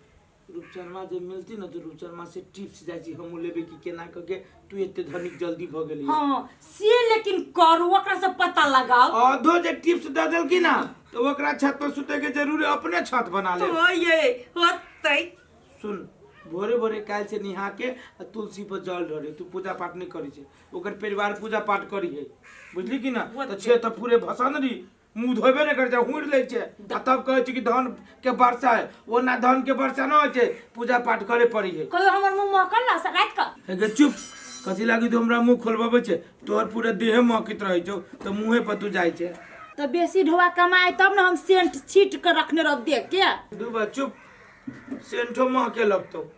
रूपचनमा जे मिलती ना तो रूपचनमा से टिप्स जाय छी हम लेबे कि केना क के तू एते धनिक जल्दी भ गेली हां से लेकिन करू ओकरा से पता लगाओ आधो जे टिप्स द देल की ना तो ओकरा छत पर सुते के जरूरी अपने छत बना ले तो ये होतै सुन भोरे भोरे काल से निहा के तुलसी पर जल ढरे तू पूजा पाठ नहीं करी छे ओकर परिवार पूजा पाठ करी है बुझली कि ना तो छे तो पूरे भसनरी मुंह धोबे नहीं कर जा हुड़ ले छे तब कहे छी कि धन के वर्षा है वो ना धन के वर्षा न होय छे पूजा पाठ करे पड़ी है कोई हमर मुंह महकल ना रात का हे चुप कथी लागी तो हमरा मुंह खोलबाबे छे तोहर पूरे देह महकित रहे छौ तो मुंहे पर तू जाय छे तो बेसी ढोआ कमाए तब ना हम सेंट छीट के रखने रख दे के दुबा चुप सेंटो महके लगतो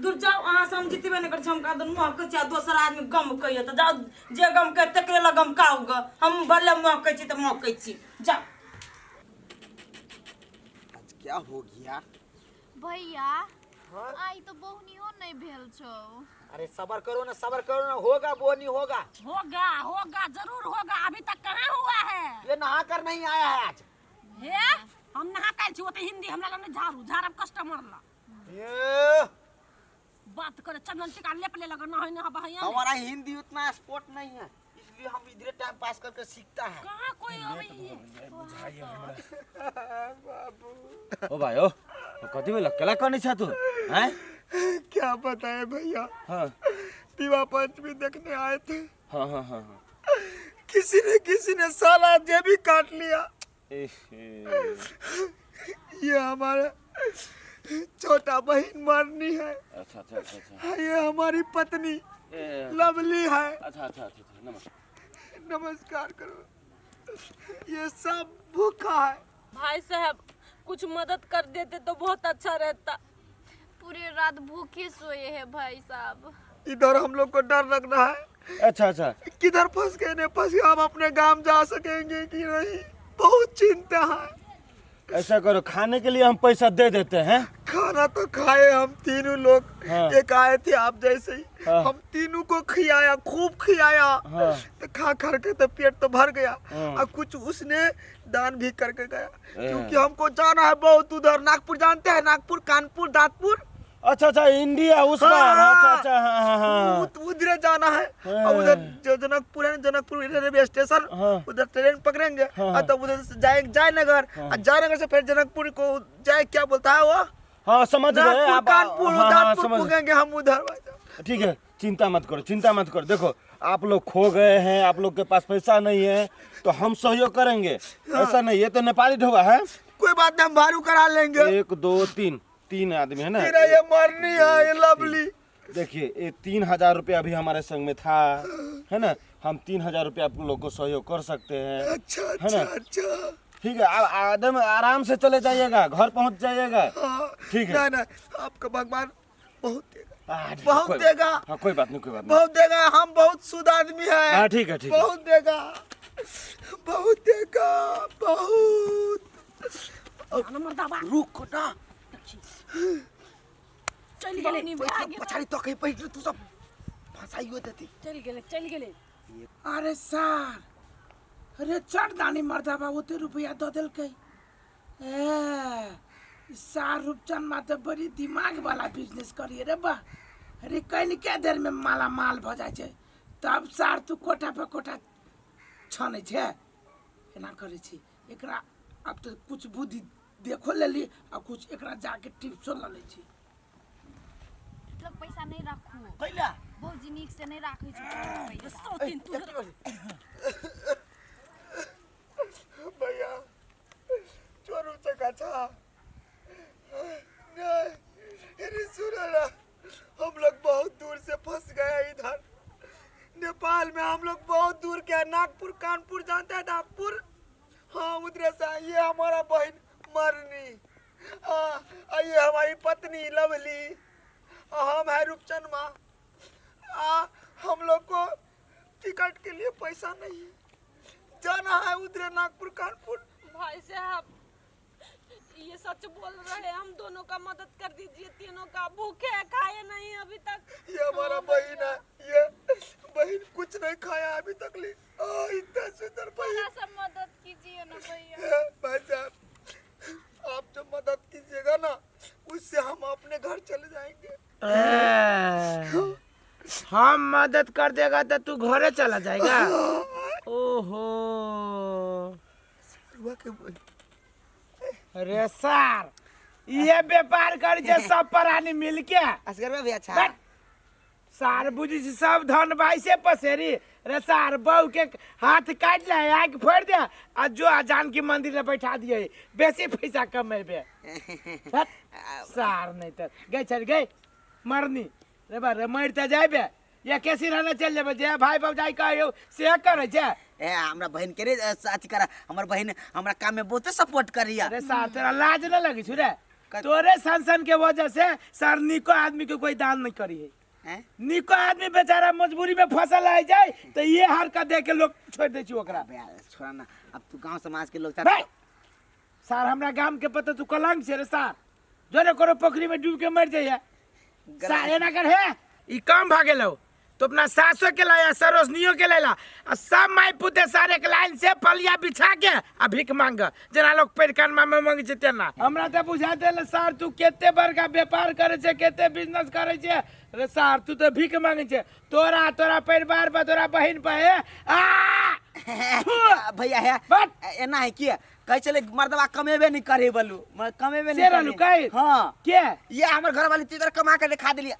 दूर जाओ अहाँ समझितबे नहीं कर हम का दन मुंह के दोसर आदमी गम कहिए तो जाओ जे गम के तकरे ल गम काउग हम भले मुंह कहै छी त मुंह कहै छी जाओ आज क्या हो गया भैया आई तो बोहनियो नहीं भेल छौ अरे सबर करो ना होगा बोनी होगा होगा जरूर होगा अभी तक कहाँ हुआ है ये नहा कर नहीं आया है आज हे हम नहा काल छी ओते हिंदी हमरा लग झाड़ब कस्टमर ला ये बात करे चंदन टिका लेप ले लगा ना है ना भैया हमारा हिंदी उतना स्पोर्ट नहीं है इसलिए हम इधर टाइम पास करके सीखता है कहाँ कोई ओ भाई ओ कथी में लकेला करनी छ तू हैं क्या पता है भैया हां दिवा पंचमी देखने आए थे हां किसी ने साला जेबी काट लिया ए ये हमारा छोटा बहन मरनी है अच्छा ये हमारी पत्नी लवली है अच्छा नमस्कार करो ये सब भूखा है भाई साहब कुछ मदद कर देते तो बहुत अच्छा रहता पूरी रात भूखे सोए हैं भाई साहब इधर हम लोग को डर लग रहा है अच्छा किधर फंस गए ने फंस गए हम अपने गांव जा सकेंगे कि नहीं बहुत चिंता है ऐसा करो खाने के लिए हम पैसा दे देते हैं खाना तो खाए हम तीनों लोग हाँ। एक आए थे आप जैसे ही हाँ। हम तीनों को खिलाया खूब खिलाया हाँ। तो खा के तो पेट तो भर गया हाँ। और कुछ उसने दान भी करके गया क्योंकि हमको जाना है बहुत उधर नागपुर जानते हैं नागपुर कानपुर दांतपुर अच्छा इंडिया उस बार अच्छा हाँ उधर जाना है और उधर जो जनकपुर है जनकपुर रेलवे स्टेशन उधर ट्रेन पकड़ेंगे और तब उधर से जाएंगे जयनगर और जयनगर से फिर जनकपुर को जाए क्या बोलता है वो हाँ समझ गए कानपुर दांतपुर पहुंचेंगे हम उधर ठीक है चिंता मत करो देखो आप लोग खो गए हैं, आप लोग के पास पैसा नहीं है तो हम सहयोग करेंगे। ऐसा नहीं, ये तो नेपाली ढोबा है। कोई बात नहीं, हम भारू करा लेंगे। 1 2 3 3 आदमी है ना। तेरा ये मरनी है, ये लवली। देखिए ये 3000 रुपया अभी हमारे संग में था, है ना। हम 3000 रुपया आप लोग को सहयोग कर सकते हैं। अच्छा है अच्छा ना? अच्छा। ठीक है, आप आदम आराम से चले जाइएगा, घर पहुंच जाइएगा। ठीक है। नहीं नहीं, आपका भगवान बहुत देगा, ठीक है, बहुत कोई- देगा। हाँ कोई बात नहीं, कोई बात नहीं। बहुत देगा, हम बहुत शुद्ध आदमी है। हाँ ठीक है, ठीक है। बहुत देगा, बहुत देगा, बहुत। मर्दाबा रुक ना, चल गेले पछाड़ी तो कहीं बैठ तू सब फंसाइयो देती। चल गेले अरे सर, अरे चढ़ दानी मर्दाबा ओते रुपया दो दिलकै। सार रूपचंद मा तो बड़ी दिमाग वाला बिजनेस करिए रे बा। अरे कहीं क्या देर में माला माल भ जाए छे, तब सार तू कोठा पे कोठा छाने छे। एना करे छी एकरा अब तो कुछ बुद्धि देखो लेली और कुछ एकरा जाके टिप्सो ल ले छी। लोग पैसा नहीं रखू कैला भौजी नीक से नहीं राखै छै। भैया चोरू चका था। नहीं, अरे सुनो ना, हम लोग बहुत दूर से फंस गए इधर नेपाल में। हम लोग बहुत दूर के नागपुर, कानपुर, जानते हैं नागपुर? हाँ उधर से। ये हमारा बहन मरनी, ये हमारी पत्नी लवली, हम है रूपचंद माँ। हम लोग को टिकट के लिए पैसा नहीं है, जाना है उधर नागपुर, कानपुर। भाई साहब ये सच बोल रहे हैं, हम दोनों का मदद कर दीजिए। तीनों का भूखे खाए नहीं अभी तक। ये हमारा बहन है, ये बहन कुछ नहीं खाया अभी तक। इतना सुंदर बहन। सब मदद कीजिए ना भैया। भाई साहब आप जो मदद कीजिएगा ना, उससे हम अपने घर चले जाएंगे। हम मदद कर देगा तो तू घरे चला जाएगा। ओहो अरे सर, ये व्यापार कर जे सब प्राणी मिल के असगर में भी अच्छा। सार बुझी सब धन भाई से पसेरी रे सार बहू के हाथ काट ले, आग फोड़ दे आ जो जान की मंदिर में बैठा दिए, बेसी पैसा कमेबे। सार नहीं तो गई चल गई मरनी रे बा रे मर त जाबे या कैसी रहना चल जाबे। जे भाई बाबू कहियो से करे छे। हमरा बहन के रे साथी करा, हमर बहन हमरा काम में बहुत सपोर्ट करिया। अरे सार तेरा लाज न लगी छु रे? तोरे संसन के वजह से सर निको आदमी को कोई दान नहीं करी है। निको आदमी बेचारा मजबूरी में फसल आ जाए तो ये हरकत देख के लोग छोड़ दे छी ओकरा। छोड़ा ना, अब तू गांव समाज के लोग सार हमरा गांव के पता तू कलंक छे रे सार। जो ने कोनो पोखरी में डूब के मर जाइए सार एना कर है ई काम भागे लो तो अपना सासों के लाया, सरोसनियों के लेला और सब माई पुते सारे एक लाइन से पलिया बिछा के आ भीख मांग जना लोग पेड़कान में मांगे छे तेना। हमरा त बुझा देले सार तू केते बड़का व्यापार करे छे, केते बिजनेस करे छे रे सार। तू तो भीख मांगे छे, तोरा परिवार पर, तोरा बहन पर है। भैया है एना है कि कह चले मर्दवा कमेबे नहीं करे बोलू, कमेबे नहीं करे। हां के ये हमर घर वाली तीतर कमा के दिखा देली।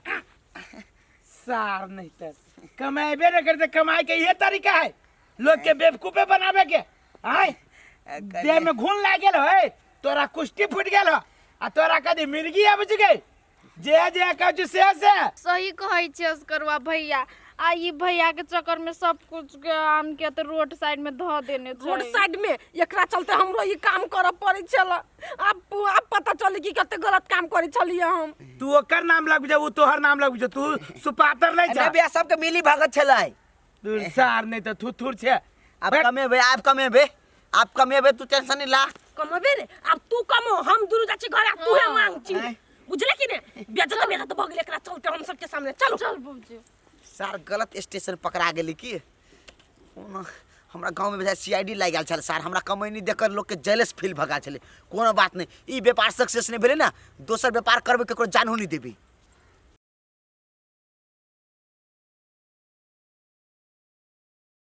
सार नहीं तो कमाएबे न करते। कमाए के ये तरीका है लोग के बेवकूफे बनावे के। आय देह में घून लाग गेल है, तोरा कुश्ती फूट गेल आ तोरा कदी मिर्गी आबि गई। जे कहू से सही कहै छै असकरवा भैया। आ ई भैया के चक्कर में सब कुछ के आन के तो रोड साइड में ध देने छै। रोड साइड में एकरा चलते हमरो ये काम कर पड़े छल। अब पता चली कि कते गलत काम करे छलिए हम। तू ओकर नाम लग जा, वो तोहर नाम लग जा। तू सुपातर नहीं छ। अबे सब के मिली भगत छलै। दूर सार नहीं तो थुथुर छे। अब कमेबे तू टेंशन नहीं ला। कमबे रे, अब तू कमो, हम दुनु जाची घर तू है मांग छी। बुझले कि ने? बेजत तो भगले एकरा चलते हम सबके सामने। चलो चल बुझे सर गलत स्टेशन पकड़ा गेली की। हमरा गांव में सीआईडी लाग गेल छल सर। हमरा कमैनी देखकर लोग के जेलस फील भगा छले। कोनो बात नहीं, ई व्यापार सक्सेस नहीं भेले ना, दोसर व्यापार करबे केकरो जानहो नहीं देबी।